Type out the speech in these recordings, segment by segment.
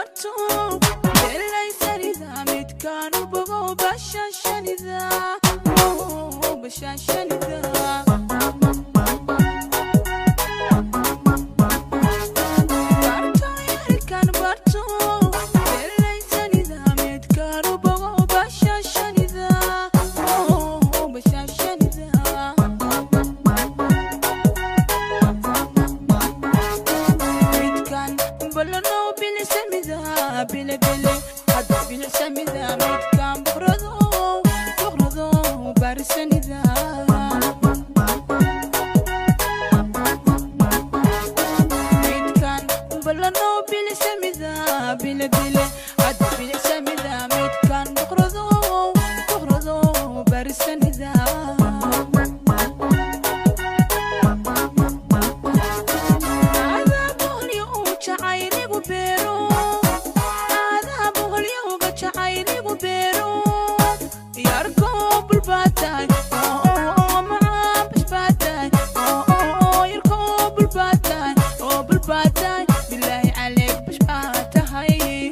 barto Bellay sanida midkanu bogo bashashanida bashashanida Bile bile, hadi bile semida, midkan bukrado, barisanida. Midkan balano bile semida, bile bile, hadi bile semida, midkan bukrado, barisanida. Yarkow Batahay, oh ma Batahay, oh Yarkow Batahay, oh Batahay, billahi عليك Batahay.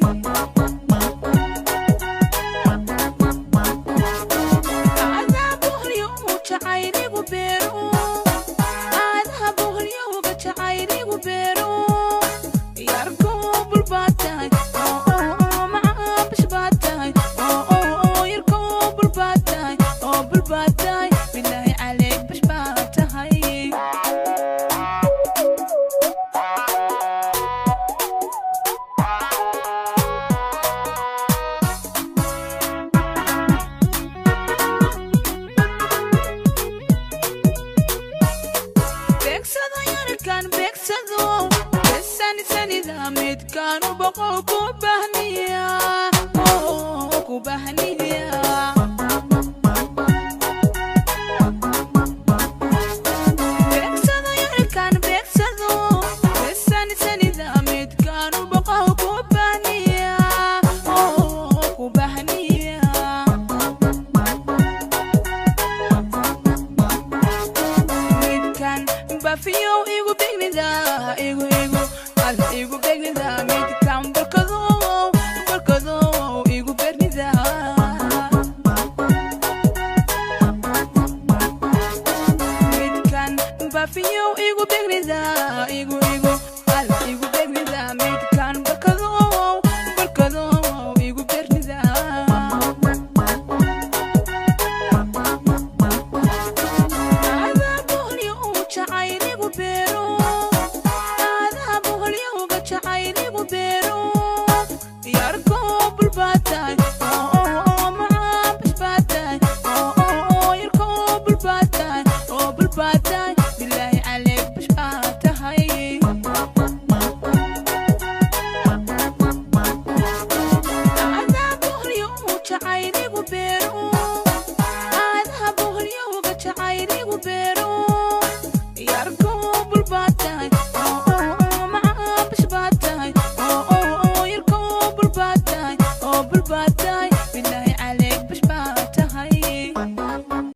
عذابه اليوم شعيري وبيرو، عذابه اليوم شعيري وبيرو. Yarkow Batahay, oh ma Batahay, oh Yarkow Batahay, oh Batahay, billahi عليك Batahay. Beksado yarkan beksado, besani sanida midkan boqo kubahniya, oh kubahniya. Beksado yarkan beksado, besani sanida midkan boqo kubahniya, oh kubahniya. Midkan bafiyo igu begnida, igu igu begnida, midkan barkado igu begnida. Midkan bafiyo igu begnida, igu begnida, midkan barkado igu begnida. عذابه اليوم شعيري وبيرو، عذابه اليوم شعيري وبيرو. Yarkow Batahay, oh ma Batahay, oh Yarkow Batahay, oh Batahay, billahi عليك Batahay. عذابه اليوم شعيري وبيرو، عذابه اليوم شعيري وبيرو. Yarkow Batahay,